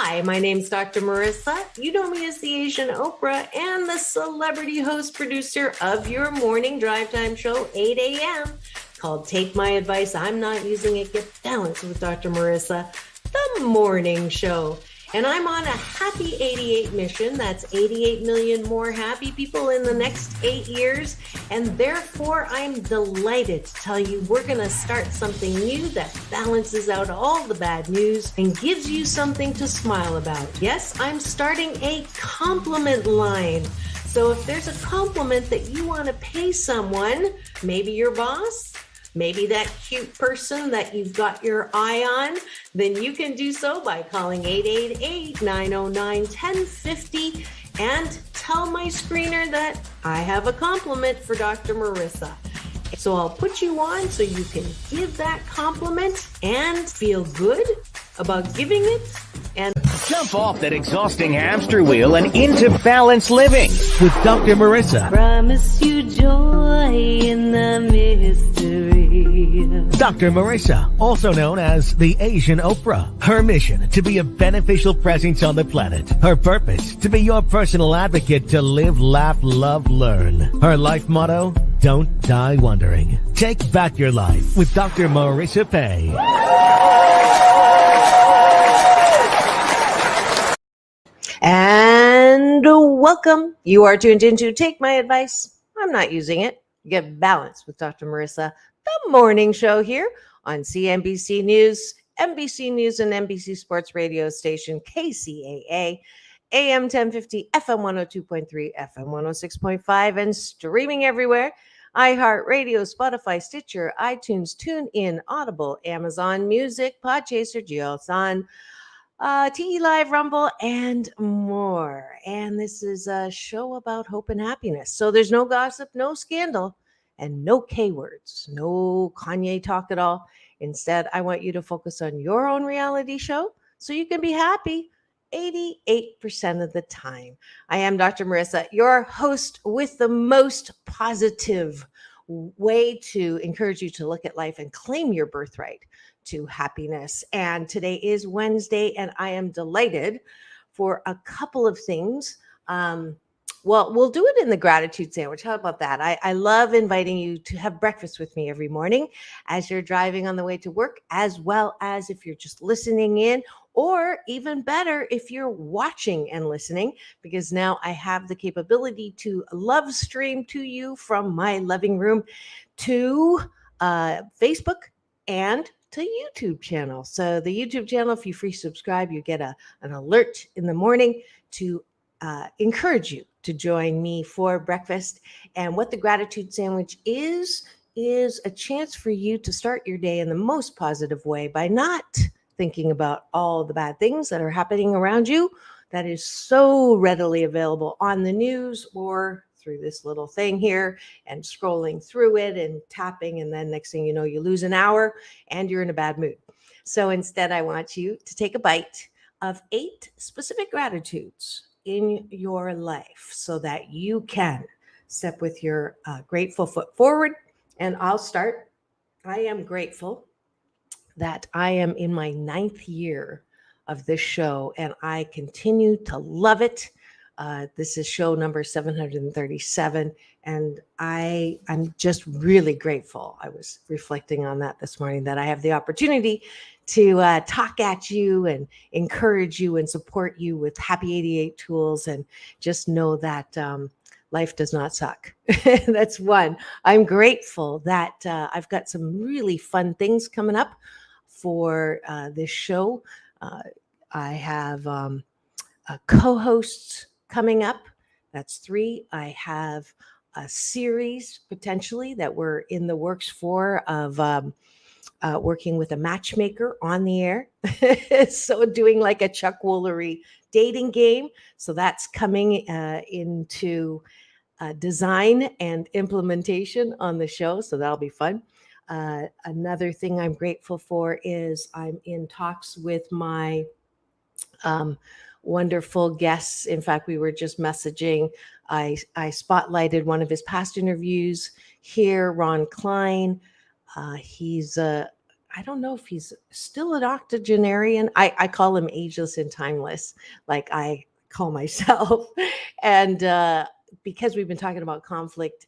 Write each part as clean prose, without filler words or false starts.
Hi, my name's Dr. Marissa. You know me as the Asian Oprah and the celebrity host producer of your morning drive time show, 8 a.m., called Take My Advice. I'm Not Using It. Get Balanced with Dr. Marissa, the morning show. And I'm on a happy 88 mission. That's 88 million more happy people in the next 8 years. And therefore, I'm delighted to tell you we're going to start something new that balances out all the bad news and gives you something to smile about. Yes, I'm starting a compliment line. So if there's a compliment that you want to pay someone, maybe your boss, maybe that cute person that you've got your eye on, then you can do so by calling 888-909-1050 and tell my screener that I have a compliment for Dr. Marissa. So I'll put you on so you can give that compliment and feel good about giving it. And jump off that exhausting hamster wheel and into balanced living with Dr. Marissa. Promise you joy in the mystery. Dr. Marissa, also known as the Asian Oprah. Her mission, to be a beneficial presence on the planet. Her purpose, to be your personal advocate to live, laugh, love, learn. Her life motto, don't die wondering. Take back your life with Dr. Marissa Pay. And welcome. You are tuned into Take My Advice. I'm not using it. Get Balanced with Dr. Marissa, the morning show here on CNBC News, NBC News, and NBC Sports radio station KCAA, AM 1050, FM 102.3, FM 106.5, and streaming everywhere. iHeartRadio, Spotify, Stitcher, iTunes, TuneIn, Audible, Amazon Music, Podchaser, JioSaavn, TE Live, Rumble, and more. And this is a show about hope and happiness. So there's no gossip, no scandal, and no K words, no Kanye talk at all. Instead, I want you to focus on your own reality show so you can be happy 88% of the time. I am Dr. Marissa, your host with the most positive way to encourage you to look at life and claim your birthright to happiness. And today is Wednesday, and I am delighted for a couple of things. Well, we'll do it in the gratitude sandwich. How about that? I love inviting you to have breakfast with me every morning as you're driving on the way to work, as well as if you're just listening in, or even better, if you're watching and listening, because now I have the capability to love stream to you from my living room to Facebook and to YouTube channel. So the YouTube channel, if you free subscribe, you get an alert in the morning to encourage you to join me for breakfast. And what the gratitude sandwich is a chance for you to start your day in the most positive way by not thinking about all the bad things that are happening around you. That is so readily available on the news or through this little thing here and scrolling through it and tapping. And then next thing you know, you lose an hour and you're in a bad mood. So instead, I want you to take a bite of 8 specific gratitudes in your life so that you can step with your grateful foot forward. And I'll start. I am grateful that I am in my 9th year of this show, and I continue to love it. This is show number 737, and I'm just really grateful. I was reflecting on that this morning, that I have the opportunity to talk at you and encourage you and support you with Happy 88 tools, and just know that life does not suck. That's one. I'm grateful that I've got some really fun things coming up for this show. I have co-hosts coming up. That's 3. I have a series potentially that we're in the works for of working with a matchmaker on the air. So doing like a Chuck Woolery dating game. So that's coming into design and implementation on the show. So that'll be fun. Another thing I'm grateful for is I'm in talks with my wonderful guests. In fact, we were just messaging. I spotlighted one of his past interviews here, Ron Klein. He's I don't know if he's still an octogenarian. I call him ageless and timeless, like I call myself. And because we've been talking about conflict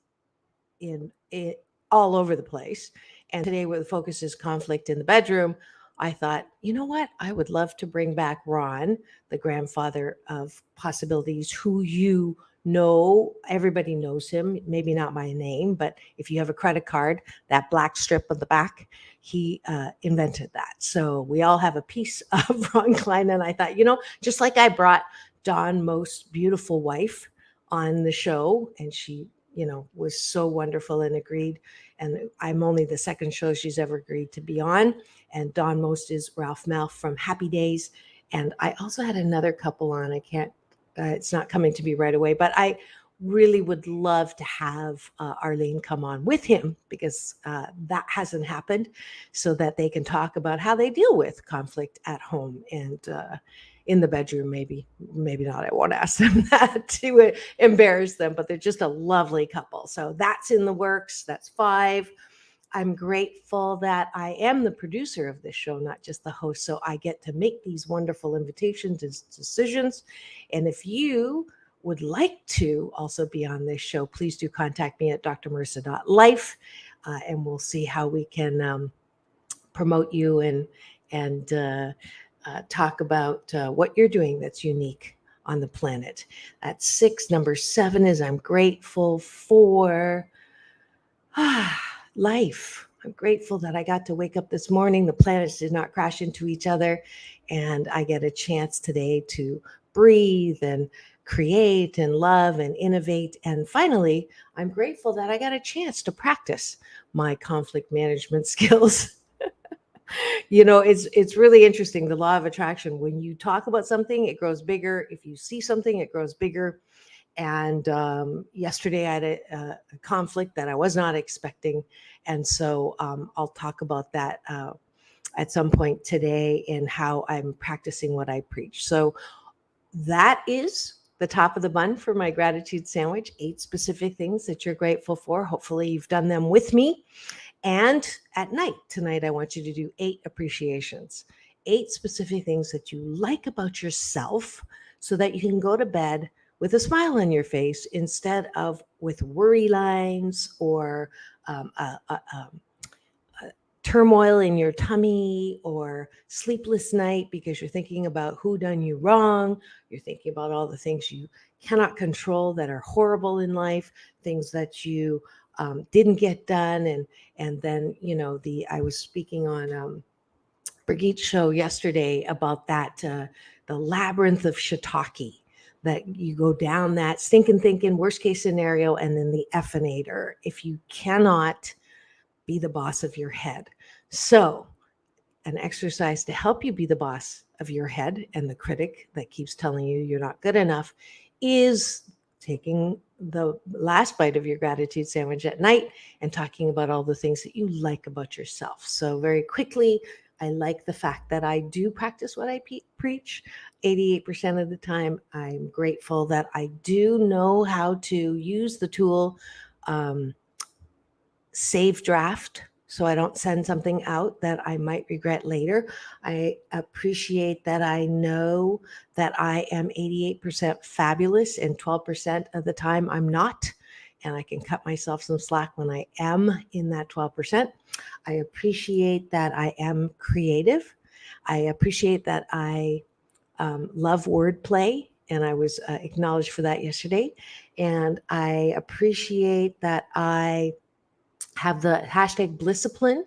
in it all over the place, and today where the focus is conflict in the bedroom, I thought, you know what? I would love to bring back Ron, the grandfather of possibilities, who you know, everybody knows him, maybe not by name, but if you have a credit card, that black strip on the back, he invented that. So we all have a piece of Ron Klein. And I thought, just like I brought Dawn Most Beautiful Wife on the show, and she was so wonderful and agreed. And I'm only the second show she's ever agreed to be on. And Dawn Most is Ralph Malph from Happy Days. And I also had another couple on. I can't, it's not coming to me right away, but I really would love to have Arlene come on with him, because that hasn't happened, so that they can talk about how they deal with conflict at home and in the bedroom. Maybe not. I won't ask them that to embarrass them, but they're just a lovely couple. So that's in the works. That's 5. I'm grateful that I am the producer of this show, not just the host. So I get to make these wonderful invitations and decisions. And if you would like to also be on this show, please do contact me at drmarissa.life, and we'll see how we can promote you and talk about what you're doing that's unique on the planet. That's 6. Number 7 is I'm grateful for life. I'm grateful that I got to wake up this morning. The planets did not crash into each other, and I get a chance today to breathe and create and love and innovate. And finally, I'm grateful that I got a chance to practice my conflict management skills. It's really interesting, the law of attraction. When you talk about something, it grows bigger. If you see something, it grows bigger. And yesterday I had a conflict that I was not expecting. And so I'll talk about that at some point today, and how I'm practicing what I preach. So that is the top of the bun for my gratitude sandwich. 8 specific things that you're grateful for. Hopefully you've done them with me. And at night, tonight, I want you to do 8 appreciations, 8 specific things that you like about yourself, so that you can go to bed with a smile on your face instead of with worry lines or turmoil in your tummy or sleepless night because you're thinking about who done you wrong. You're thinking about all the things you cannot control that are horrible in life, things that you didn't get done. And then, I was speaking on Brigitte's show yesterday about that, the labyrinth of shiitake, that you go down that stinking thinking, worst case scenario, and then the effinator if you cannot be the boss of your head. So an exercise to help you be the boss of your head and the critic that keeps telling you you're not good enough is taking the last bite of your gratitude sandwich at night and talking about all the things that you like about yourself. So very quickly, I like the fact that I do practice what I preach 88% of the time. I'm grateful that I do know how to use the tool save draft, so I don't send something out that I might regret later. I appreciate that I know that I am 88% fabulous, and 12% of the time I'm not. And I can cut myself some slack when I am in that 12%. I appreciate that I am creative. I appreciate that I love wordplay, and I was acknowledged for that yesterday. And I appreciate that I have the hashtag Blisscipline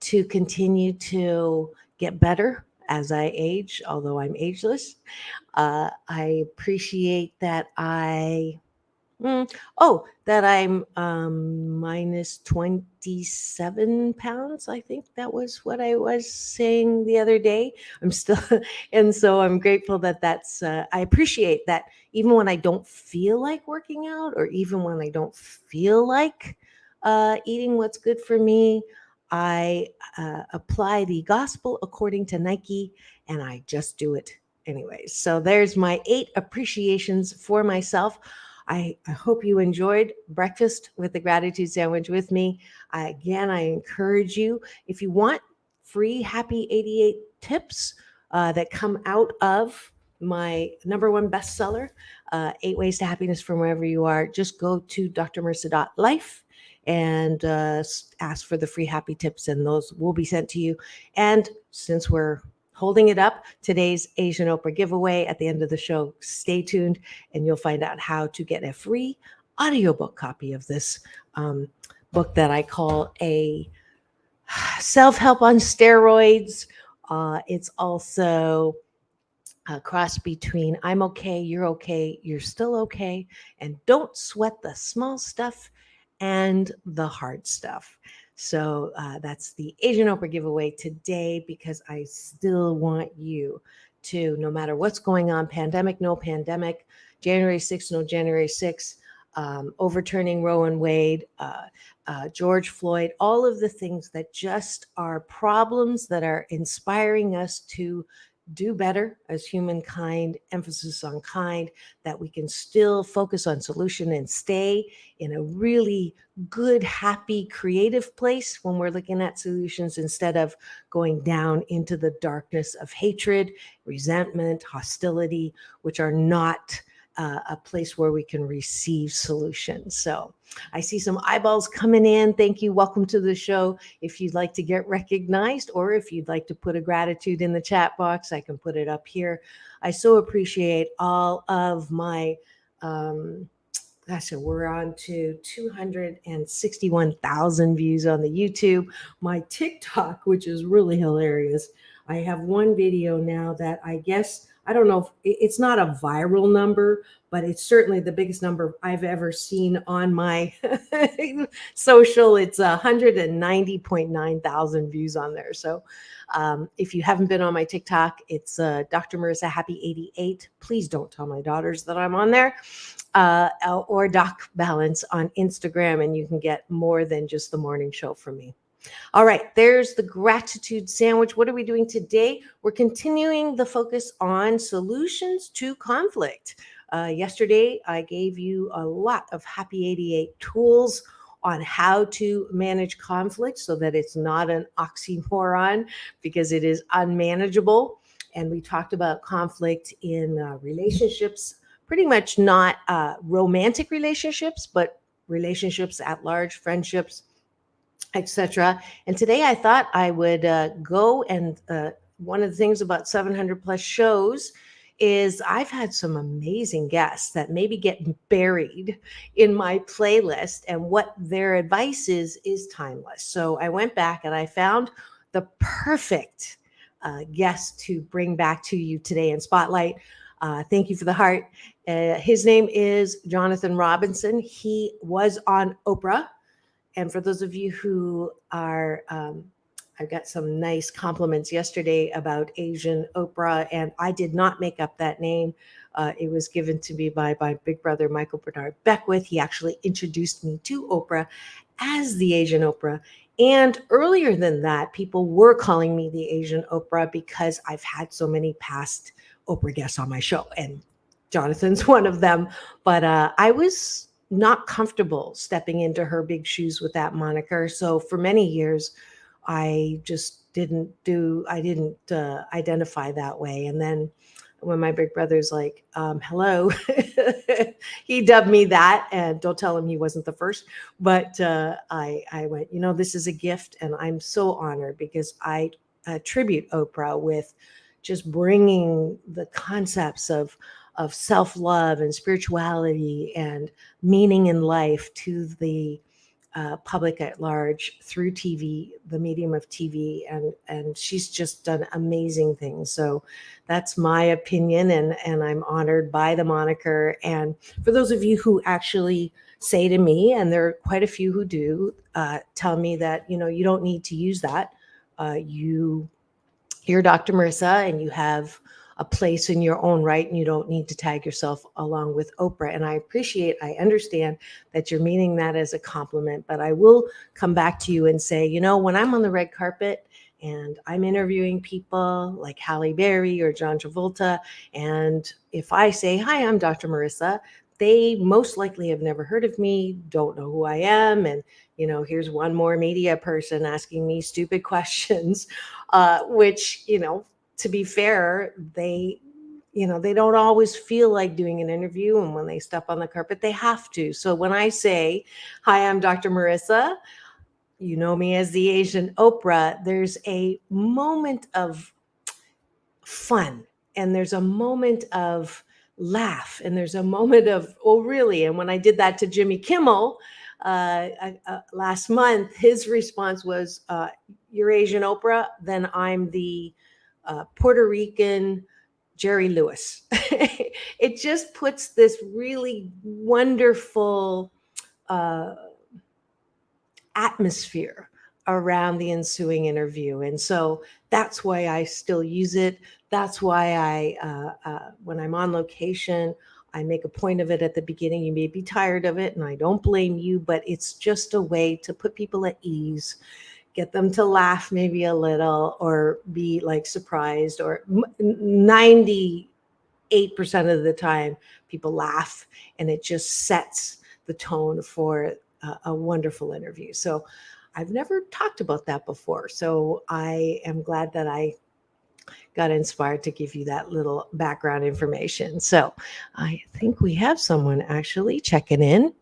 to continue to get better as I age, although I'm ageless. I appreciate that that I'm minus 27 pounds. I think that was what I was saying the other day. I'm still, and so I'm grateful that I appreciate that even when I don't feel like working out, or even when I don't feel like eating what's good for me, I apply the gospel according to Nike, and I just do it anyways. So there's my 8 appreciations for myself. I hope you enjoyed breakfast with the gratitude sandwich with me. Again, I encourage you, if you want free Happy 88 tips that come out of my number one bestseller, 8 Ways to Happiness from Wherever You Are. Just go to drmarissa.life and ask for the free happy tips, and those will be sent to you. And since we're holding it up, today's Asian Oprah giveaway at the end of the show, stay tuned and you'll find out how to get a free audiobook copy of this book that I call a self-help on steroids. It's also a cross between I'm okay, you're still okay, and don't sweat the small stuff and the hard stuff. So that's the Asian Oprah giveaway today, because I still want you to, no matter what's going on, pandemic, no pandemic, January 6th, no January 6th, overturning Roe and Wade, George Floyd, all of the things that just are problems that are inspiring us to do better as humankind, emphasis on kind, that we can still focus on solution and stay in a really good, happy, creative place when we're looking at solutions, instead of going down into the darkness of hatred, resentment, hostility, which are not a place where we can receive solutions. So I see some eyeballs coming in. Thank you. Welcome to the show. If you'd like to get recognized, or if you'd like to put a gratitude in the chat box, I can put it up here. I so appreciate all of my, we're on to 261,000 views on the YouTube. My TikTok, which is really hilarious. I have one video now that I guess, I don't know if it's not a viral number, but it's certainly the biggest number I've ever seen on my social. It's 190.9 thousand views on there. So if you haven't been on my TikTok, it's Dr. Marissa Happy 88. Please don't tell my daughters that I'm on there. Or Doc Balance on Instagram, and you can get more than just the morning show from me. All right, there's the gratitude sandwich. What are we doing today? We're continuing the focus on solutions to conflict. Yesterday, I gave you a lot of Happy 88 tools on how to manage conflict so that it's not an oxymoron, because it is unmanageable. And we talked about conflict in relationships, pretty much not romantic relationships, but relationships at large, friendships, etc. And today I thought I would go and one of the things about 700 plus shows is I've had some amazing guests that maybe get buried in my playlist, and what their advice is timeless. So I went back and I found the perfect guest to bring back to you today in Spotlight. Thank you for the heart. His name is Jonathan Robinson. He was on Oprah. And for those of you who are, I got some nice compliments yesterday about Asian Oprah, and I did not make up that name. It was given to me by my big brother, Michael Bernard Beckwith. He actually introduced me to Oprah as the Asian Oprah. And earlier than that, people were calling me the Asian Oprah because I've had so many past Oprah guests on my show, and Jonathan's one of them. But I was not comfortable stepping into her big shoes with that moniker. So for many years, I just didn't identify that way. And then when my big brother's like, hello, he dubbed me that, and don't tell him he wasn't the first. But I went, this is a gift, and I'm so honored, because I attribute Oprah with just bringing the concepts of self-love and spirituality and meaning in life to the public at large through TV, the medium of TV. And she's just done amazing things. So that's my opinion, and I'm honored by the moniker. And for those of you who actually say to me, and there are quite a few who do, tell me that, you don't need to use that. You're Dr. Marissa, and you have a place in your own right, and you don't need to tag yourself along with Oprah. And I understand that you're meaning that as a compliment, but I will come back to you and say, when I'm on the red carpet and I'm interviewing people like Halle Berry or John Travolta, and if I say, hi, I'm Dr. Marissa, they most likely have never heard of me, don't know who I am, and Here's one more media person asking me stupid questions, which, to be fair, they don't always feel like doing an interview. And when they step on the carpet, they have to. So when I say, hi, I'm Dr. Marissa, you know me as the Asian Oprah, there's a moment of fun, and there's a moment of laugh, and there's a moment of, oh, really? And when I did that to Jimmy Kimmel last month, his response was, you're Asian Oprah, then I'm the Puerto Rican Jerry Lewis. It just puts this really wonderful atmosphere around the ensuing interview. And so that's why I still use it. That's why when I'm on location, I make a point of it at the beginning. You may be tired of it, and I don't blame you, but it's just a way to put people at ease, get them to laugh maybe a little, or be like surprised, or 98% of the time people laugh, and it just sets the tone for a wonderful interview. So I've never talked about that before. So I am glad that I got inspired to give you that little background information. So I think we have someone actually checking in,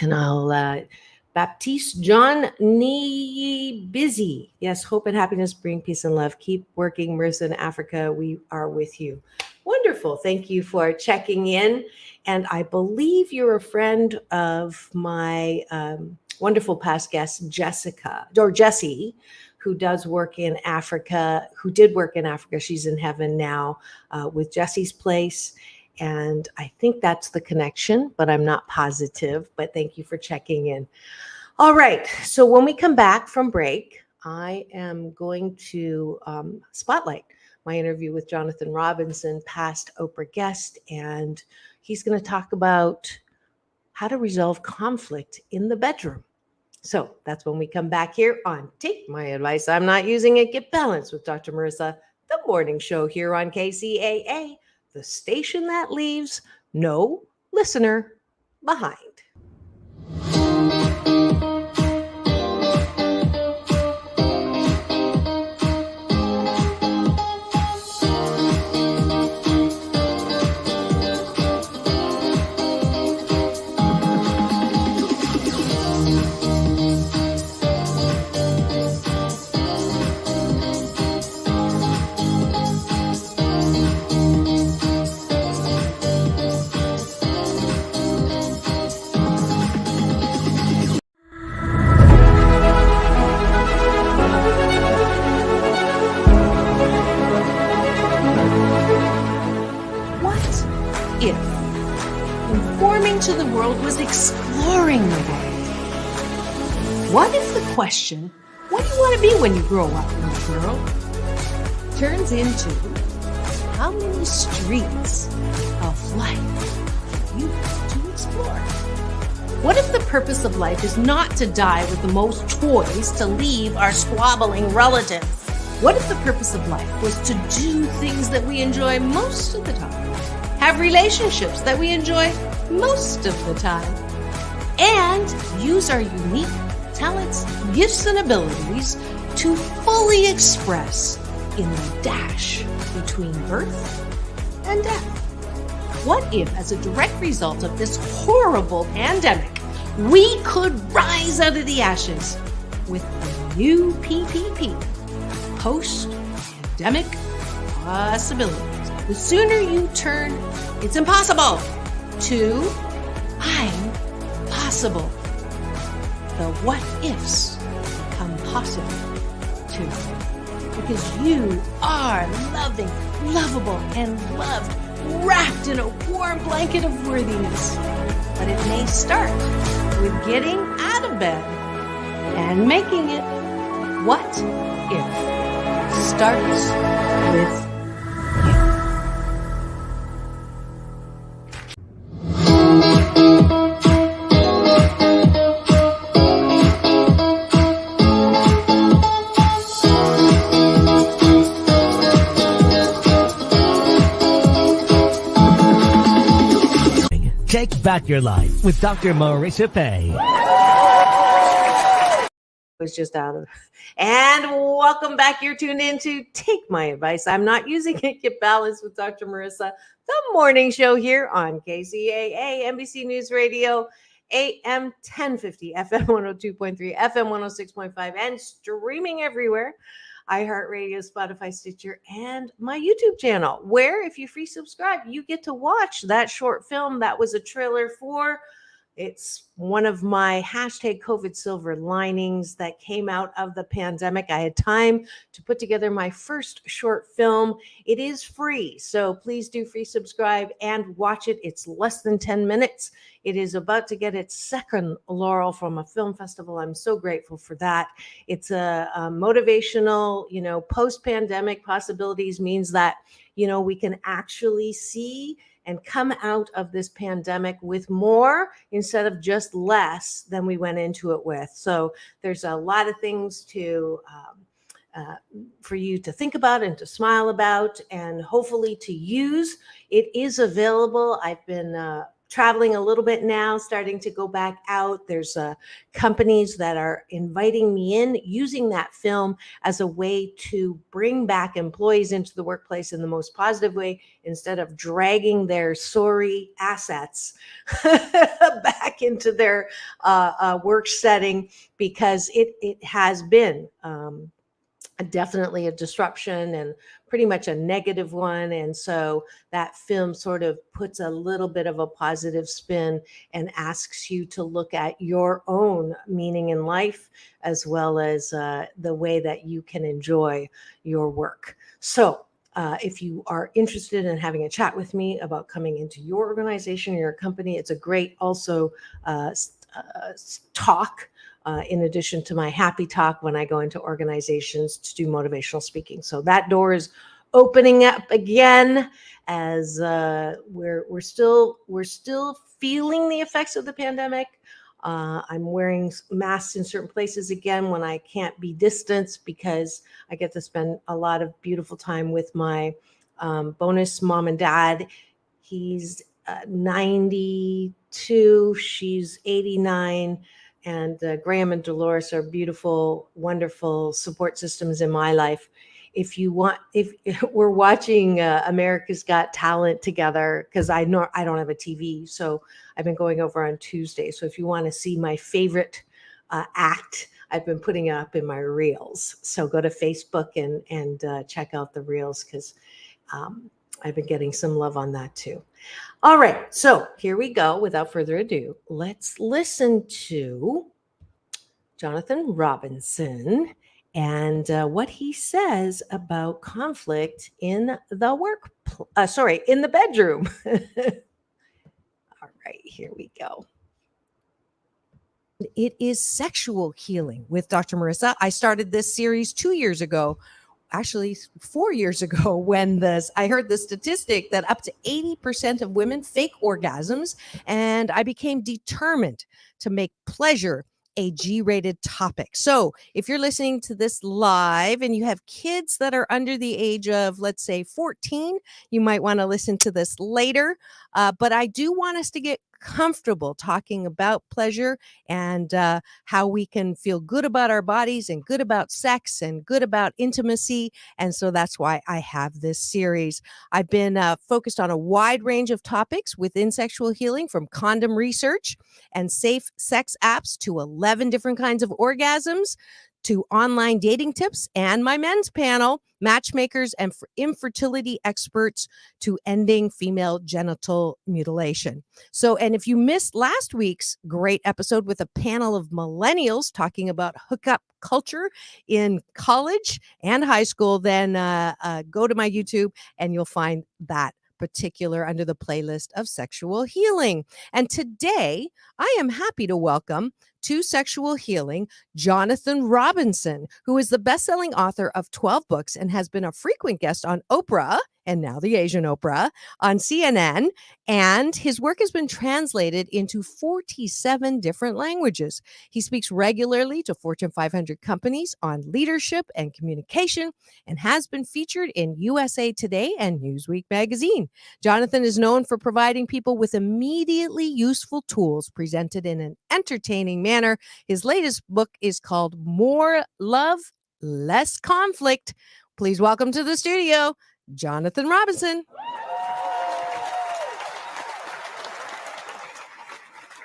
and I'll Baptiste John Nee Busy. Yes, hope and happiness bring peace and love. Keep working, Marissa, in Africa. We are with you. Wonderful. Thank you for checking in. And I believe you're a friend of my wonderful past guest, Jessie, who does work in Africa, who did work in Africa. She's in heaven now with Jessie's Place. And I think that's the connection, but I'm not positive. But thank you for checking in. All right. So when we come back from break, I am going to spotlight my interview with Jonathan Robinson, past Oprah guest, and he's going to talk about how to resolve conflict in the bedroom. So that's when we come back here on Take My Advice. I'm not using it. Get Balanced with Dr. Marissa, the morning show here on KCAA, the station that leaves no listener behind. To the world was exploring the world. What if the question, what do you want to be when you grow up, little girl, turns into how many streets of life you want to explore? What if the purpose of life is not to die with the most toys to leave our squabbling relatives? What if the purpose of life was to do things that we enjoy most of the time, have relationships that we enjoy most of the time, and use our unique talents, gifts, and abilities to fully express in the dash between birth and death? What if, as a direct result of this horrible pandemic, we could rise out of the ashes with a new PPP, post-pandemic possibilities? The sooner you turn "it's impossible" to "I'm possible," the what ifs become possible too. Because you are loving, lovable, and loved, wrapped in a warm blanket of worthiness. But it may start with getting out of bed and making it. What if starts with Take back your life with Dr. Marissa Pay. was just out of. And welcome back. You're tuned in to Take My Advice. I'm not using it. Get balanced with Dr. Marissa, the morning show here on KCAA, NBC News Radio, AM 1050, FM 102.3, FM 106.5, and streaming everywhere. iHeartRadio, Spotify, Stitcher, and my YouTube channel, where if you free subscribe, you get to watch that short film that was a trailer for. It's one of my hashtag COVID silver linings that came out of the pandemic. I had time to put together my first short film. It is free, so please do free subscribe and watch it. It's less than 10 minutes. It is about to get its second laurel from a film festival. I'm so grateful for that. It's a motivational, post-pandemic possibilities means that, we can actually see and come out of this pandemic with more instead of just less than we went into it with. So there's a lot of things for you to think about and to smile about and hopefully to use. It is available. I've been traveling a little bit now, starting to go back out. There's companies that are inviting me in, using that film as a way to bring back employees into the workplace in the most positive way, instead of dragging their sorry assets back into their work setting, because it has been definitely a disruption and pretty much a negative one. And so that film sort of puts a little bit of a positive spin and asks you to look at your own meaning in life, as well as the way that you can enjoy your work. So if you are interested in having a chat with me about coming into your organization or your company, it's a great also talk. In addition to my happy talk when I go into organizations to do motivational speaking. So that door is opening up again, as we're still feeling the effects of the pandemic. I'm wearing masks in certain places again when I can't be distanced, because I get to spend a lot of beautiful time with my bonus mom and dad. He's 92, she's 89. And Graham and Dolores are beautiful, wonderful support systems in my life. If we're watching America's Got Talent together, because I know I don't have a TV, so I've been going over on Tuesday. So if you want to see my favorite act, I've been putting it up in my reels. So go to Facebook and check out the reels, because I've been getting some love on that too. All right, so here we go. Without further ado, let's listen to Jonathan Robinson and what he says about conflict in the in the bedroom. All right, here we go. It is Sexual Healing with Dr. Marissa. I started this series 2 years ago. Actually 4 years ago, when I heard the statistic that up to 80% of women fake orgasms, and I became determined to make pleasure a G-rated topic. So if you're listening to this live and you have kids that are under the age of, let's say, 14, you might want to listen to this later. But I do want us to get comfortable talking about pleasure and how we can feel good about our bodies and good about sex and good about intimacy. And so that's why I have this series. I've been focused on a wide range of topics within sexual healing, from condom research and safe sex apps to 11 different kinds of orgasms, to online dating tips, and my men's panel, matchmakers and infertility experts, to ending female genital mutilation. So, and if you missed last week's great episode with a panel of millennials talking about hookup culture in college and high school, then go to my YouTube and you'll find that particular under the playlist of Sexual Healing. And today I am happy to welcome to Sexual Healing Jonathan Robinson, who is the best-selling author of 12 books and has been a frequent guest on Oprah, and now the Asian Oprah, on CNN. And his work has been translated into 47 different languages. He speaks regularly to Fortune 500 companies on leadership and communication, and has been featured in USA Today and Newsweek magazine. Jonathan is known for providing people with immediately useful tools presented in an entertaining manner manner. His latest book is called More Love, Less Conflict. Please welcome to the studio, Jonathan Robinson.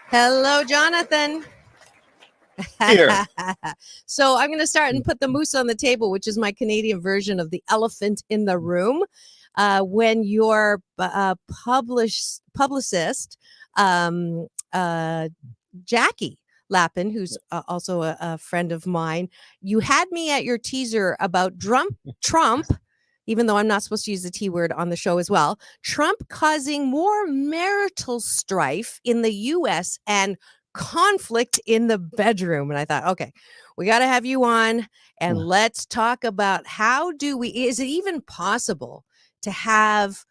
Hello, Jonathan. Here. So I'm going to start and put the moose on the table, which is my Canadian version of the elephant in the room. When your publicist, Jackie Lappin, who's also a friend of mine, you had me at your teaser about Trump, even though I'm not supposed to use the T word on the show as well, Trump causing more marital strife in the U.S. and conflict in the bedroom. And I thought, okay, we got to have you on and let's talk about is it even possible to have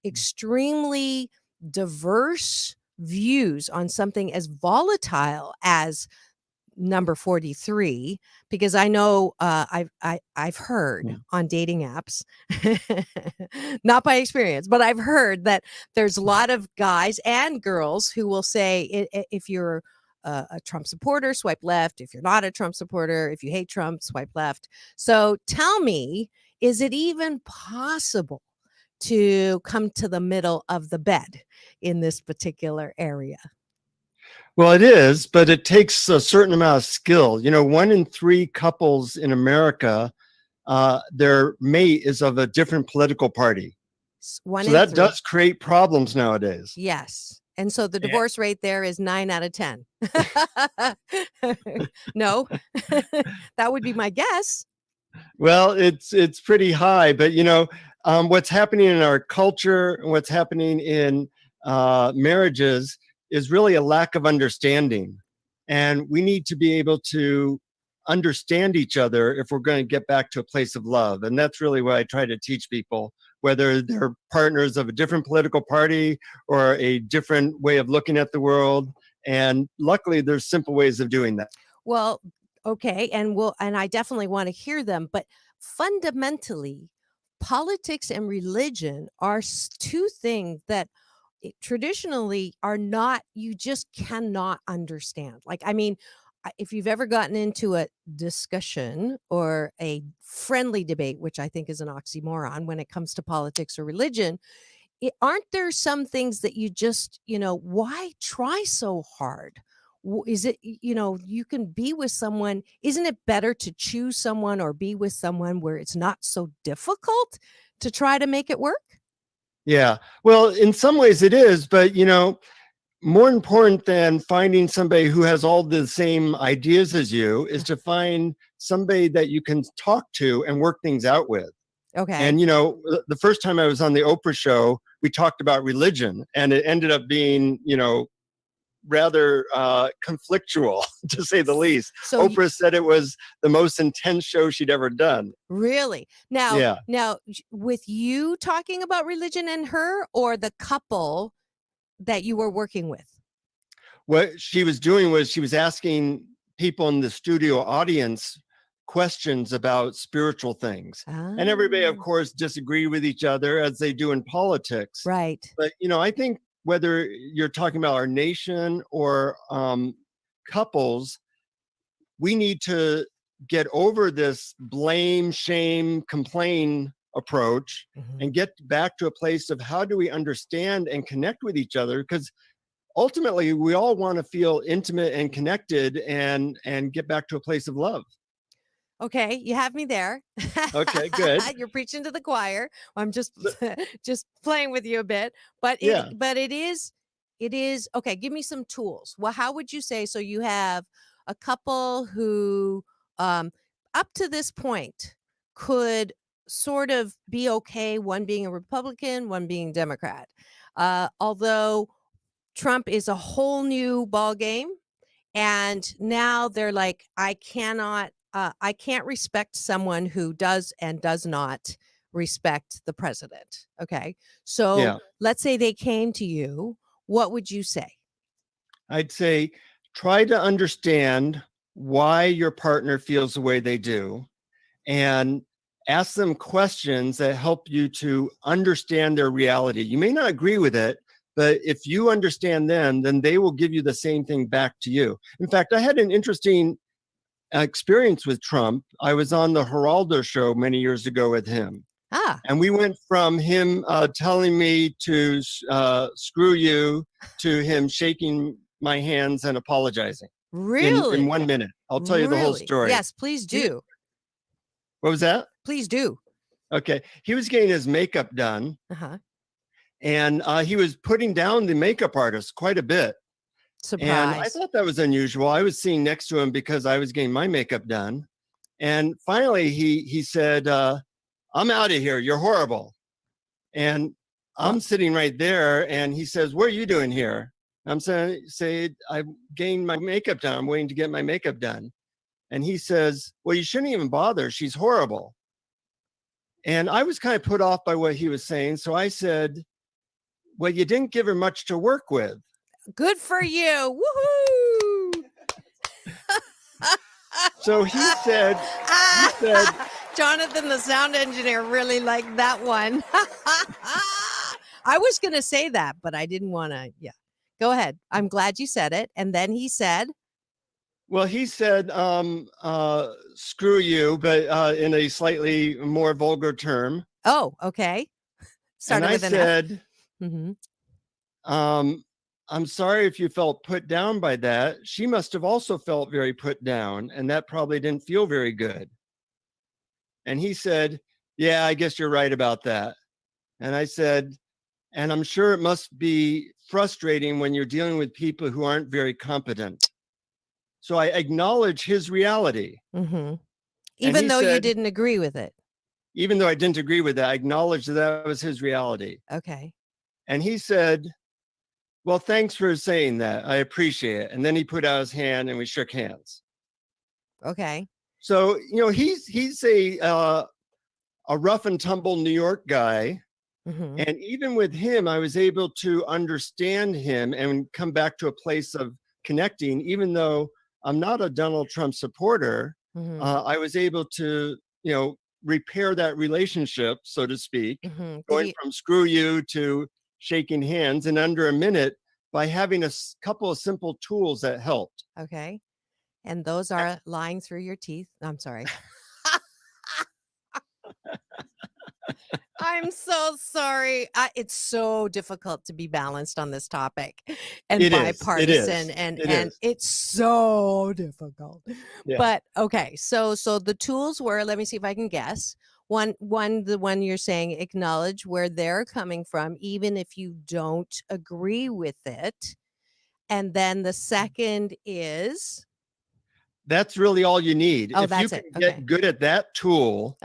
extremely diverse views on something as volatile as number 43, because I know I've heard on dating apps, not by experience, but I've heard that there's a lot of guys and girls who will say if you're a Trump supporter, swipe left. If you're not a Trump supporter, if you hate Trump, swipe left. So tell me, is it even possible to come to the middle of the bed in this particular area? Well, it is, but it takes a certain amount of skill. 1 in 3 couples in America, their mate is of a different political party. So that does create problems nowadays. Yes. And so the divorce rate there is 9 out of 10. No, that would be my guess. Well, it's pretty high, but what's happening in our culture and what's happening in marriages is really a lack of understanding. And we need to be able to understand each other if we're going to get back to a place of love. And that's really what I try to teach people, whether they're partners of a different political party or a different way of looking at the world. And luckily, there's simple ways of doing that. Well, okay. And I definitely want to hear them. But fundamentally, politics and religion are two things that traditionally are not, you just cannot understand. Like, I mean, if you've ever gotten into a discussion or a friendly debate, which I think is an oxymoron when it comes to politics or religion, aren't there some things that you just, why try so hard? Is it, you can be with someone, isn't it better to choose someone or be with someone where it's not so difficult to try to make it work? Yeah, well, in some ways it is, but more important than finding somebody who has all the same ideas as you is to find somebody that you can talk to and work things out with. Okay. And the first time I was on the Oprah show, we talked about religion, and it ended up being rather conflictual, to say the least. So Oprah said it was the most intense show she'd ever done. Really? Now, yeah. Now, with you talking about religion and her, or the couple that you were working with? What she was doing was she was asking people in the studio audience questions about spiritual things. And everybody, of course, disagreed with each other, as they do in politics. Right. But, I think whether you're talking about our nation or couples, we need to get over this blame, shame, complain approach and get back to a place of how do we understand and connect with each other? Because ultimately, we all want to feel intimate and connected and get back to a place of love. Okay, you have me there. Okay, good. You're preaching to the choir. I'm just playing with you a bit, but it is okay. Give me some tools. Well, how would you say? So you have a couple who, up to this point, could sort of be okay. One being a Republican, one being Democrat. Although Trump is a whole new ball game, and now they're like, I can't respect someone who does and does not respect the president. Okay. So let's say they came to you. What would you say? I'd say try to understand why your partner feels the way they do and ask them questions that help you to understand their reality. You may not agree with it, But if you understand them, then they will give you the same thing back to you. In fact, I had an interesting experience with Trump. I was on the Geraldo show many years ago with him. Ah, And we went from him telling me to screw you to him shaking my hands and apologizing really? in 1 minute. I'll tell you the whole Really? story. Yes, please do. What was that? Please do. Okay. He was getting his makeup done, Uh-huh. and he was putting down the makeup artist quite a bit. And I Surprise. thought that was unusual. I was sitting next to him because I was getting my makeup done. And finally he said, I'm out of here. You're horrible. And I'm sitting right there, and he says, what are you doing here? I'm saying, I'm getting my makeup done. I'm waiting to get my makeup done. And he says, well, you shouldn't even bother. She's horrible. And I was kind of put off by what he was saying. So I said, well, you didn't give her much to work with. Good for you. Woohoo! So he said, Jonathan, the sound engineer, really liked that one. I was going to say that, but I didn't want to. Yeah. Go ahead. I'm glad you said it. And then he said, well, he said, screw you, but in a slightly more vulgar term. oh, okay. Started And I with an said, F. Mm-hmm. I'm sorry if you felt put down by that. She must have also felt very put down, and that probably didn't feel very good. And he said, yeah, I guess you're right about that. And I said, and I'm sure it must be frustrating when you're dealing with people who aren't very competent. So I acknowledge his reality. Mm-hmm. Even though you didn't agree with it. Even though I didn't agree with that, I acknowledged that was his reality. Okay. And he said, well, thanks for saying that. I appreciate it. And then he put out his hand and we shook hands. Okay. So, he's a rough and tumble New York guy. Mm-hmm. And even with him, I was able to understand him and come back to a place of connecting. Even though I'm not a Donald Trump supporter, Mm-hmm. I was able to, repair that relationship, so to speak, Mm-hmm. going from screw you to shaking hands in under a minute by having a couple of simple tools that helped. Okay. And those are lying through your teeth. I'm sorry. I'm so sorry. It's so difficult to be balanced on this topic and It is. bipartisan, and it's so difficult. Yeah. But okay, so the tools were, let me see if I can guess. The one you're saying, acknowledge where they're coming from, even if you don't agree with it. And then the second is, That's really all you need. Oh, if you that's can it. Okay. get good at that tool,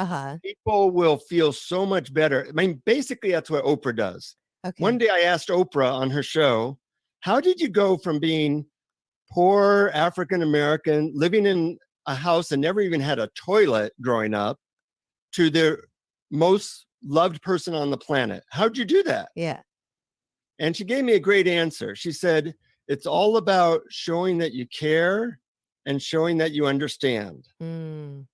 people will feel so much better. I mean, basically, that's what Oprah does. Okay. One day I asked Oprah on her show, how did you go from being poor African-American, living in a house and never even had a toilet growing up, to the most loved person on the planet? How'd you do that? Yeah. And she gave me a great answer. She said, it's all about showing that you care and showing that you understand. Mm.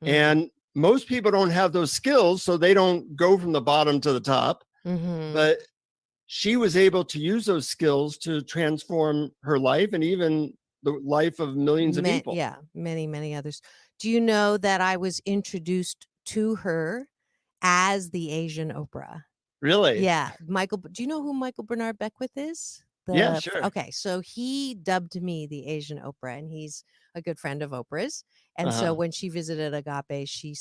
And most people don't have those skills, so they don't go from the bottom to the top. Mm-hmm. But she was able to use those skills to transform her life and even the life of millions of people. Yeah, many, many others. Do you know that I was introduced to her as the Asian Oprah? Really? Yeah. Do you know who Michael Bernard Beckwith is? Yeah, sure. Okay, so he dubbed me the Asian Oprah, and he's a good friend of Oprah's. And so when she visited Agape, he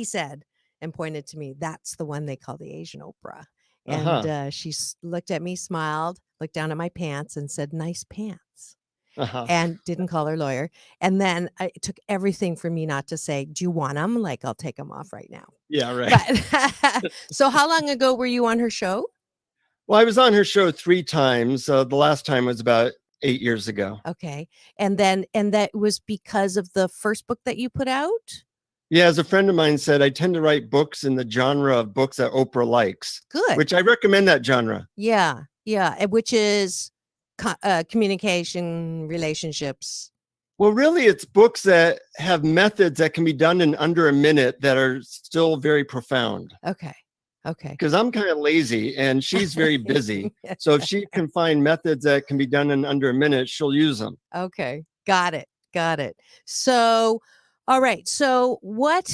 said, and pointed to me, that's the one they call the Asian Oprah. And she looked at me, smiled, looked down at my pants, and said, nice pants. And didn't call her lawyer. And then it took everything for me not to say, do you want them? Like, I'll take them off right now. Yeah, right. But so how long ago were you on her show? Well, I was on her show 3 times. The last time was about 8 years ago. Okay. And that was because of the first book that you put out? Yeah, as a friend of mine said, I tend to write books in the genre of books that Oprah likes. Good. Which I recommend that genre. Yeah. Yeah. Which is communication, relationships. Well, really, it's books that have methods that can be done in under a minute that are still very profound. Okay. Okay. because I'm kind of lazy and she's very busy. So if she can find methods that can be done in under a minute, she'll use them. Okay. Got it. Got it. So, all right. So what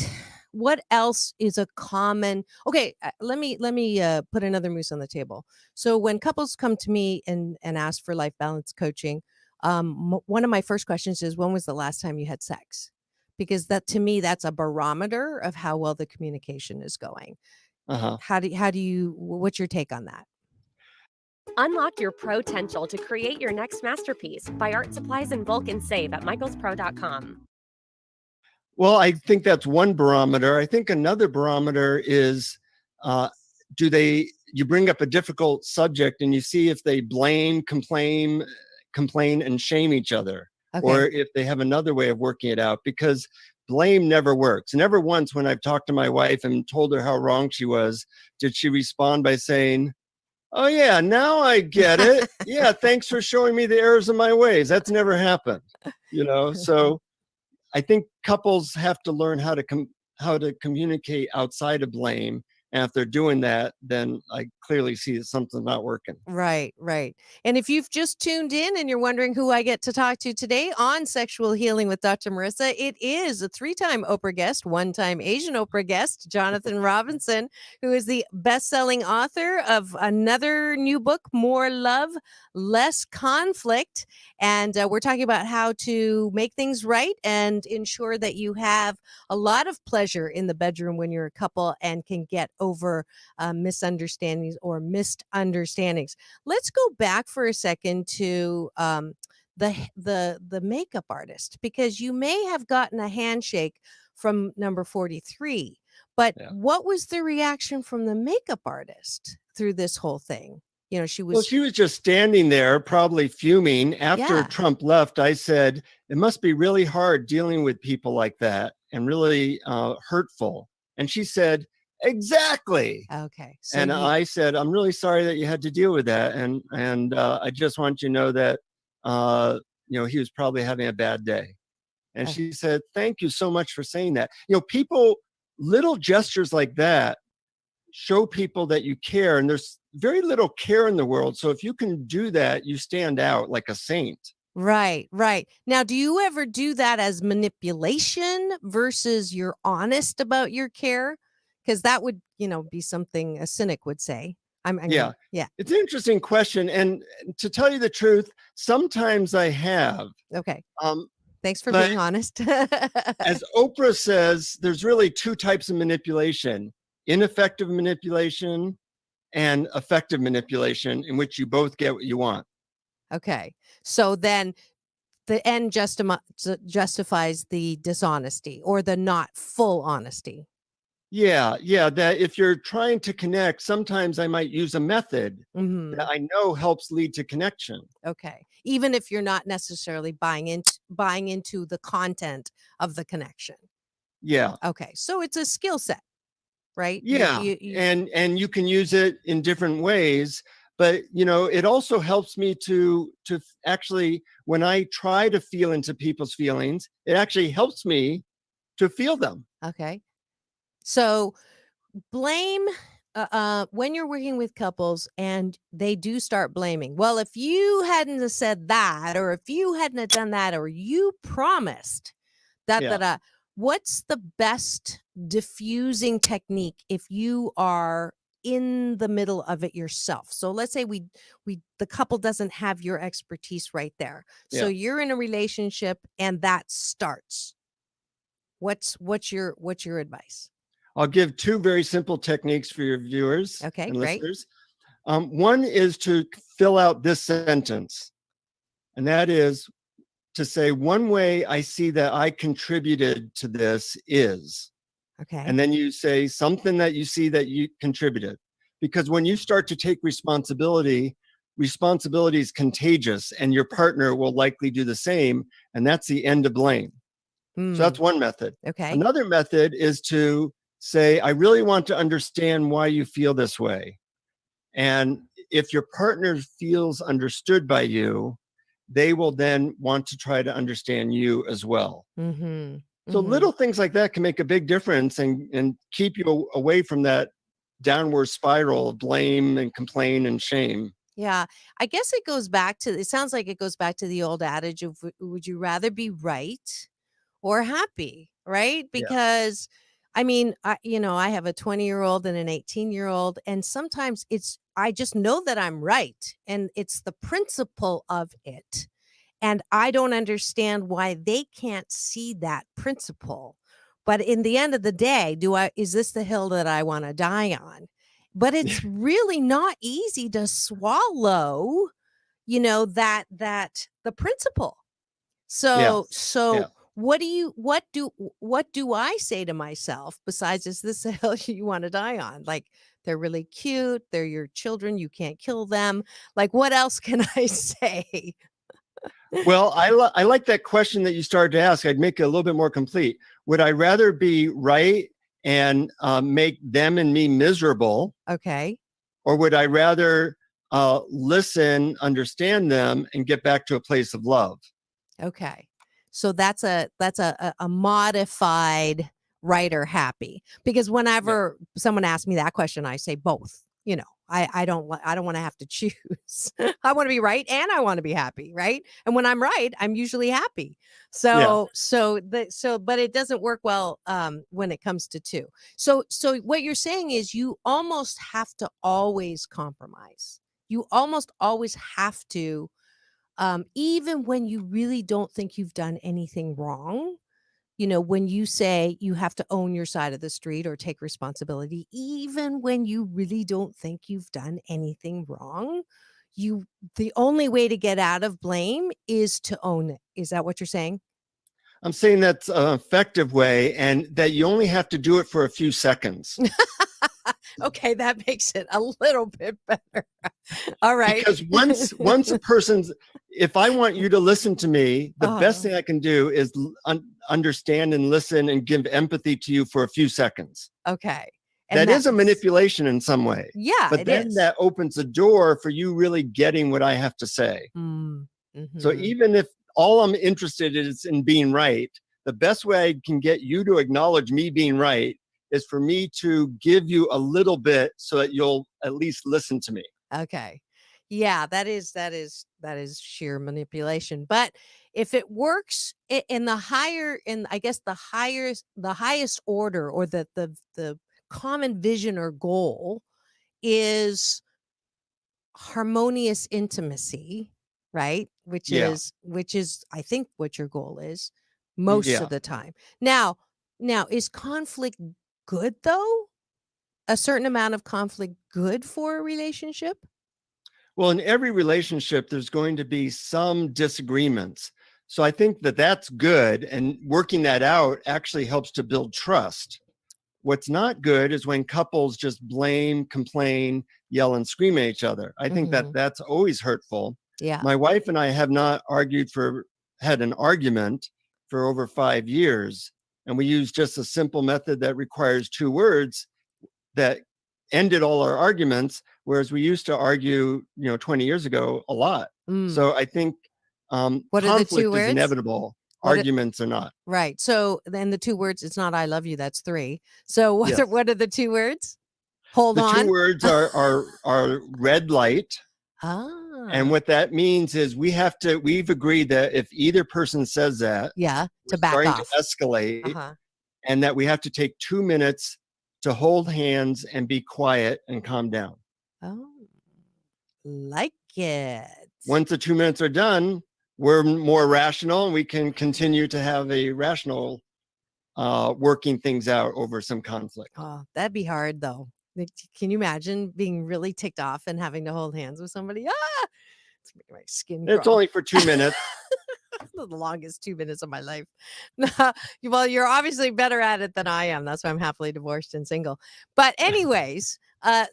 else is a common okay, let me put another moose on the table. So when couples come to me and ask for life balance coaching, one of my first questions is, when was the last time you had sex? Because that, to me, that's a barometer of how well the communication is going. Uh-huh. What's your take on that? Unlock your potential to create your next masterpiece. Buy art supplies in bulk and save at michaelspro.com. Well, I think that's one barometer. I think another barometer is, you bring up a difficult subject and you see if they blame, complain, and shame each other, or if they have another way of working it out, because blame never works. Never once when I've talked to my wife and told her how wrong she was, did she respond by saying, "Oh yeah, now I get it. Yeah, thanks for showing me the errors of my ways." That's never happened, So I think couples have to learn how to communicate outside of blame. And if they're doing that, then I clearly see that something's not working. Right, right. And if you've just tuned in and you're wondering who I get to talk to today on Sexual Healing with Dr. Marissa, it is a 3-time Oprah guest, 1-time Asian Oprah guest, Jonathan Robinson, who is the best-selling author of another new book, More Love, Less Conflict. And we're talking about how to make things right and ensure that you have a lot of pleasure in the bedroom when you're a couple and can get over misunderstandings or missed understandings. Let's go back for a second to the makeup artist, because you may have gotten a handshake from number 43, but what was the reaction from the makeup artist through this whole thing? She was just standing there, probably fuming. After Trump left, I said, it must be really hard dealing with people like that and really hurtful. And she said, exactly. Okay. And I said, I'm really sorry that you had to deal with that. And I just want you to know that, he was probably having a bad day. And she said, thank you so much for saying that. People, little gestures like that show people that you care, and there's very little care in the world. So if you can do that, you stand out like a saint. Right, right. Now, do you ever do that as manipulation versus you're honest about your care? Because that would, be something a cynic would say. Yeah. It's an interesting question. And to tell you the truth, sometimes I have. Okay. Thanks for being honest. As Oprah says, there's really 2 types of manipulation: ineffective manipulation and effective manipulation, in which you both get what you want. Okay. So then the end justifies the dishonesty or the not full honesty. Yeah. That if you're trying to connect, sometimes I might use a method that I know helps lead to connection. Okay. Even if you're not necessarily buying into the content of the connection. Yeah. Okay. So it's a skill set, right? Yeah. And you can use it in different ways. But, it also helps me to actually, when I try to feel into people's feelings, it actually helps me to feel them. Okay. So blame, when you're working with couples and they do start blaming, well, if you hadn't have said that, or if you hadn't have done that, or you promised that, what's the best diffusing technique if you are in the middle of it yourself? So let's say the couple doesn't have your expertise right there. So you're in a relationship and that starts. What's your advice? I'll give 2 very simple techniques for your viewers and great. listeners. One is to fill out this sentence, and that is to say, one way I see that I contributed to this is. Okay. And then you say something that you see that you contributed. Because when you start to take responsibility is contagious, and your partner will likely do the same. And that's the end of blame. So that's one method. Okay. Another method is to say, I really want to understand why you feel this way. And if your partner feels understood by you, they will then want to try to understand you as well. So little things like that can make a big difference and keep you away from that downward spiral of blame and complain and shame. Yeah. I guess it goes back to, it sounds like it goes back to the old adage of would you rather be right or happy, right? Yeah. Because I mean, I have a 20-year-old and an 18-year-old, and sometimes I just know that I'm right, and it's the principle of it. And I don't understand why they can't see that principle. But in the end of the day, is this the hill that I want to die on? But it's really not easy to swallow, that the principle. So Yeah. what do I say to myself besides, is this a hill you want to die on? Like, they're really cute, they're your children, you can't kill them. Like, what else can I say? Well, I like that question that you started to ask. I'd make it a little bit more complete. Would I rather be right and make them and me miserable? Okay. Or would I rather listen, understand them, and get back to a place of love? Okay. So that's a modified right or happy, because whenever someone asks me that question, I say both. I don't want to have to choose. I want to be right and I want to be happy, right? And when I'm right, I'm usually happy. But it doesn't work well when it comes to two. So what you're saying is you almost have to always compromise. You almost always have to, even when you really don't think you've done anything wrong. When you say you have to own your side of the street or take responsibility, even when you really don't think you've done anything wrong, the only way to get out of blame is to own it. Is that what you're saying? I'm saying that's an effective way, and that you only have to do it for a few seconds. Okay, that makes it a little bit better. All right. Because once a person's, if I want you to listen to me, the best thing I can do is understand and listen and give empathy to you for a few seconds. Okay. And that is a manipulation in some way. Yeah, but then that opens the door for you really getting what I have to say. Mm-hmm. So even if all I'm interested in is in being right, the best way I can get you to acknowledge me being right is for me to give you a little bit so that you'll at least listen to me. Okay. Yeah, that is sheer manipulation. But if it works in the higher, I guess the highest order, or the common vision or goal is harmonious intimacy, right? Which is I think what your goal is most of the time. Now is conflict good though? A certain amount of conflict good for a relationship? Well, in every relationship, there's going to be some disagreements. So I think that that's good. And working that out actually helps to build trust. What's not good is when couples just blame, complain, yell, and scream at each other. I think that that's always hurtful. Yeah. My wife and I have not had an argument for over 5 years. And we use just a simple method that requires 2 words that ended all our arguments, whereas we used to argue, 20 years ago a lot. So I think what are the 2 words? Is inevitable. Arguments are not. Right. So then the 2 words, it's not I love you, that's 3. So what are the 2 words? Hold on. The 2 words are red light. And what that means is we've agreed that if either person says that, to back off, to escalate, and that we have to take 2 minutes to hold hands and be quiet and calm down. Oh, like it. Once the 2 minutes are done, we're more rational and we can continue to have a rational working things out over some conflict. Oh, that'd be hard though. Can you imagine being really ticked off and having to hold hands with somebody? It's making my skin crawl. It's only for 2 minutes. The longest 2 minutes of my life. Well, you're obviously better at it than I am. That's why I'm happily divorced and single. But anyways,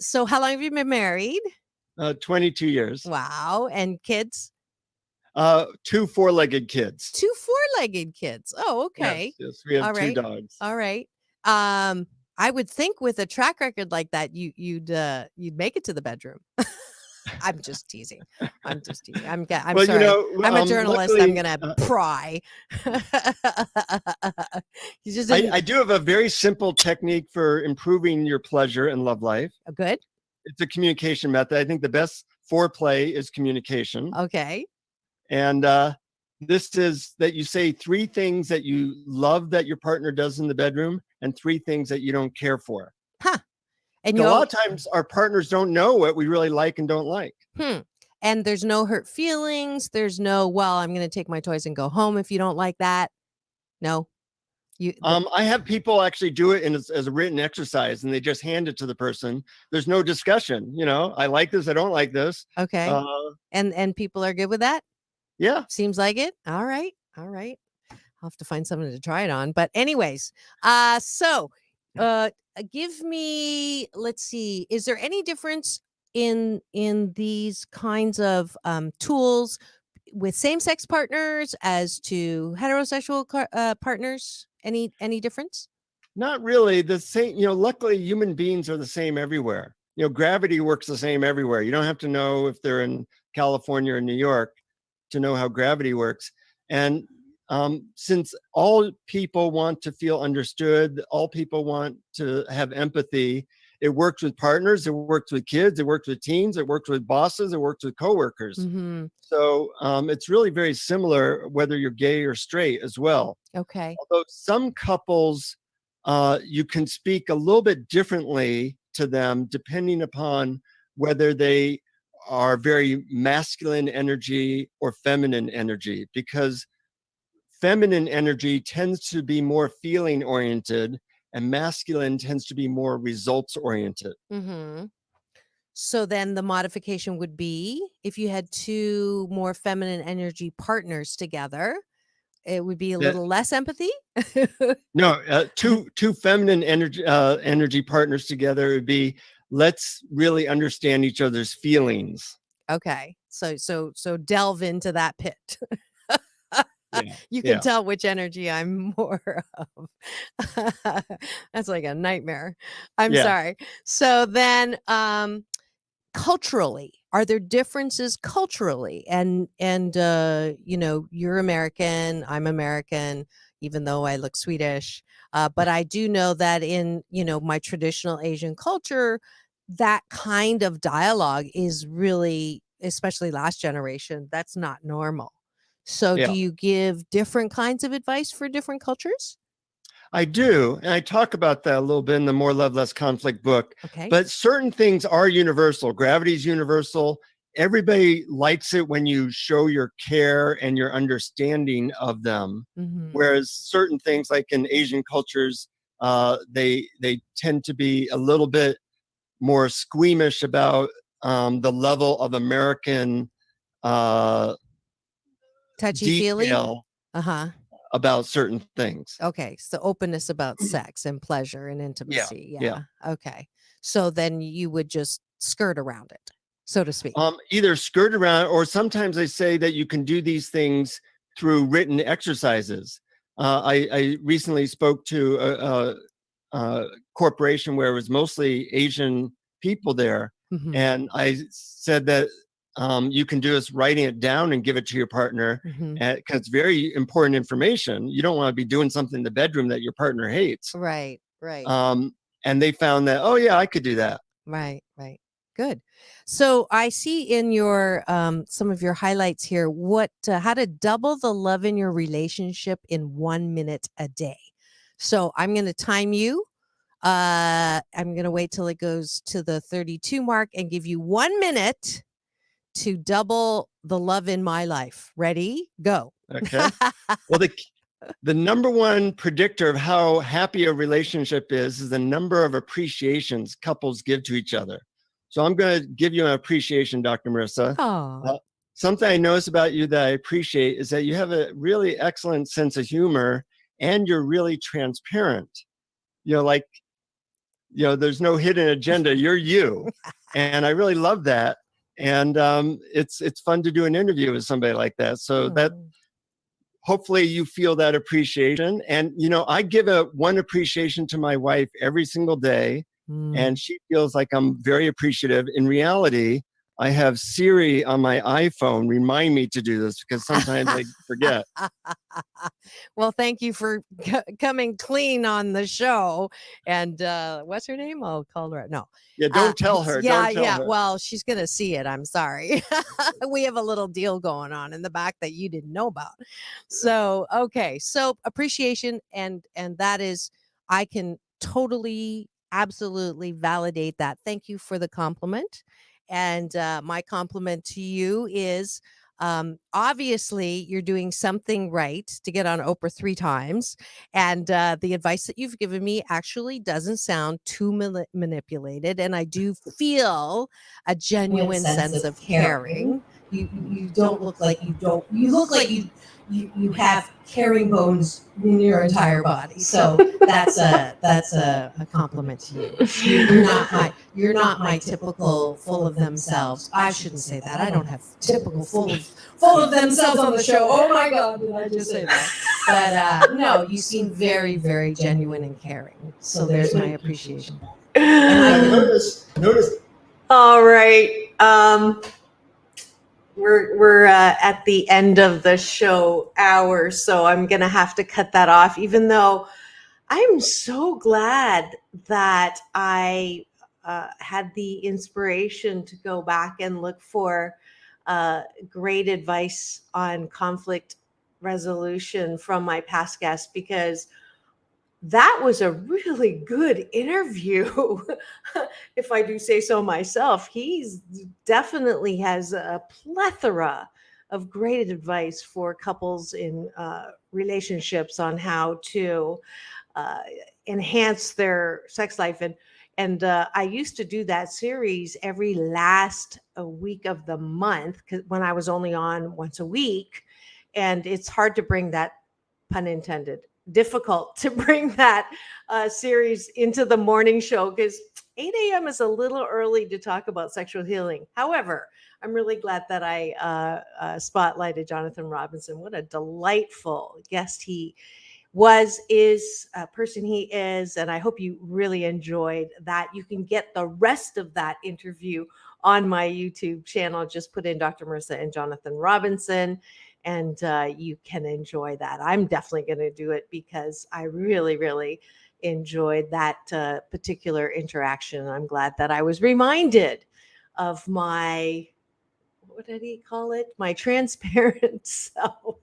so how long have you been married? 22 years. Wow. And kids? 2 4-legged kids. 2 4-legged kids. Oh, okay. Yes, we have 2 dogs. All right. I would think with a track record like that, you'd make it to the bedroom. I'm just teasing. I'm I'm Well, sorry. I'm a journalist. I'm luckily, gonna pry. You just I, didn't. I do have a very simple technique for improving your pleasure and love life. Good. It's a communication method. I think the best foreplay is communication. Okay. And this is that you say 3 things that you love that your partner does in the bedroom and 3 things that you don't care for. Huh. And A lot of times our partners don't know what we really like and don't like. And there's no hurt feelings. There's no, well, I'm going to take my toys and go home if you don't like that. No. I have people actually do it as a written exercise, and they just hand it to the person. There's no discussion. I like this. I don't like this. Okay. And people are good with that? Yeah. Seems like it. All right. I'll have to find someone to try it on. But anyways, give me, let's see, is there any difference in these kinds of tools with same-sex partners as to heterosexual partners? Any difference? Not really. The same, luckily human beings are the same everywhere. Gravity works the same everywhere. You don't have to know if they're in California or New York to know how gravity works. And since all people want to feel understood, all people want to have empathy, it works with partners, it works with kids, it works with teens, it works with bosses, it works with coworkers. Mm-hmm. So it's really very similar whether you're gay or straight as well. Okay. Although some couples, you can speak a little bit differently to them depending upon whether they are very masculine energy or feminine energy, because feminine energy tends to be more feeling oriented and masculine tends to be more results oriented. Mm-hmm. So then the modification would be if you had 2 more feminine energy partners together, it would be a little less empathy. No, two feminine energy partners together would be, let's really understand each other's feelings. Okay. So delve into that pit. Yeah. You can tell which energy I'm more of. That's like a nightmare. I'm sorry. So then culturally, are there differences culturally? And you're American, I'm American, even though I look Swedish. But I do know that in, my traditional Asian culture, that kind of dialogue is really, especially last generation, that's not normal. So do you give different kinds of advice for different cultures? I do. And I talk about that a little bit in the More Love, Less Conflict book. Okay. But certain things are universal. Gravity is universal. Everybody likes it when you show your care and your understanding of them. Mm-hmm. Whereas certain things, like in Asian cultures, they tend to be a little bit more squeamish about the level of American touchy-feely detail about certain things. Okay, so openness about sex and pleasure and intimacy. Yeah. Okay, so then you would just skirt around it, so to speak. Either skirt around, or sometimes I say that you can do these things through written exercises. I recently spoke to a corporation where it was mostly Asian people there, Mm-hmm. and I said that you can do this writing it down and give it to your partner, Mm-hmm. because it's very important information. You don't want to be doing something in the bedroom that your partner hates. Right. And they found that, oh yeah, I could do that. Right. Good. So I see in your some of your highlights here how to double the love in your relationship in 1 minute a day. So I'm going to time you. I'm going to wait till it goes to the 32 mark and give you 1 minute to double the love in my life. Ready? Go. Okay. Well, the number one predictor of how happy a relationship is the number of appreciations couples give to each other. So I'm going to give you an appreciation, Dr. Marissa. Something I notice about you that I appreciate is that you have a really excellent sense of humor and you're really transparent. There's no hidden agenda. You're you. And I really love that. And it's fun to do an interview with somebody like that. So that hopefully you feel that appreciation. And, I give one appreciation to my wife every single day. And she feels like I'm very appreciative. In reality, I have Siri on my iPhone remind me to do this because sometimes I forget. Well, thank you for coming clean on the show. And what's her name? I'll call her. No. Yeah, don't tell her. Yeah, Don't tell yeah. her. Well, she's going to see it. I'm sorry. We have a little deal going on in the back that you didn't know about. So, okay. So appreciation. And that is, I can totally, absolutely validate that. Thank you for the compliment. And my compliment to you is, obviously you're doing something right to get on Oprah 3 times. And the advice that you've given me actually doesn't sound too manipulated. And I do feel a genuine sense of caring. You don't look like you look like you have caring bones in your entire body. So that's a compliment to you. You're not my typical full of themselves. I shouldn't say that. I don't have typical full of themselves on the show. Oh my God, did I just say that? But no, you seem very, very genuine and caring. So there's my appreciation. Notice. All right. We're at the end of the show hour, so I'm gonna have to cut that off. Even though I'm so glad that I had the inspiration to go back and look for great advice on conflict resolution from my past guests, because that was a really good interview. If I do say so myself, he's definitely has a plethora of great advice for couples in relationships on how to enhance their sex life. And I used to do that series every last week of the month, when I was only on once a week. And it's hard to bring that, pun intended, difficult to bring that series into the morning show, because 8 a.m. is a little early to talk about sexual healing. However, I'm really glad that I spotlighted Jonathan Robinson. What a delightful guest he is, a person he is. And I hope you really enjoyed that. You can get the rest of that interview on my YouTube channel. Just put in Dr. Marissa and Jonathan Robinson, and you can enjoy that. I'm definitely going to do it because I really, really enjoyed that particular interaction. I'm glad that I was reminded of my, what did he call it? My transparent self.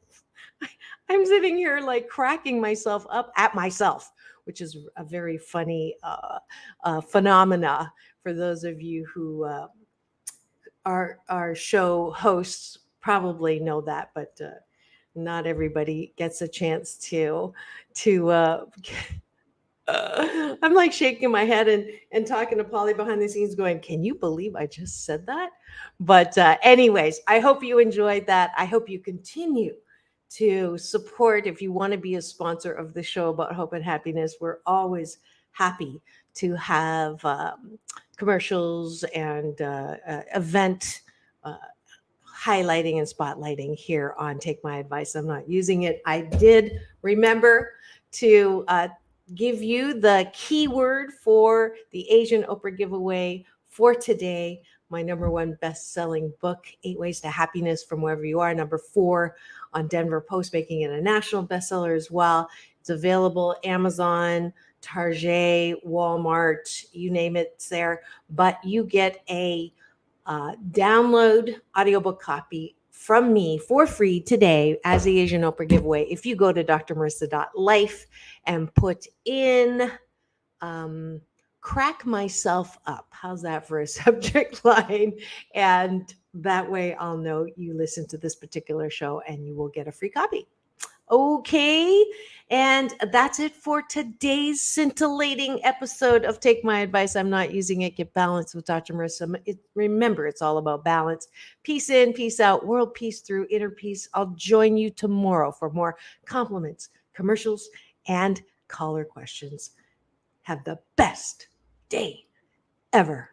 I'm sitting here like cracking myself up at myself, which is a very funny phenomena for those of you who our show hosts probably know that, but not everybody gets a chance to I'm like shaking my head and talking to Polly behind the scenes going, can you believe I just said that? But anyways, I hope you enjoyed that. I hope you continue to support. If you want to be a sponsor of the show about hope and happiness, we're always happy to have commercials and event highlighting and spotlighting here on Take My Advice. I'm not using it. I did remember to give you the keyword for the Asian Oprah giveaway for today. My #1 best-selling book, 8 Ways to Happiness from Wherever You Are, #4 on Denver Post, making it a national bestseller as well. It's available Amazon, Target, Walmart, you name it, it's there. But you get a download audiobook copy from me for free today as the Asian Oprah giveaway if you go to drmarissa.life and put in crack myself up. How's that for a subject line? And that way I'll know you listen to this particular show and you will get a free copy. Okay. And that's it for today's scintillating episode of Take My Advice. I'm not using it. Get Balance with Dr. Marissa. Remember, it's all about balance. Peace in, peace out, world peace through inner peace. I'll join you tomorrow for more compliments, commercials, and caller questions. Have the best day ever.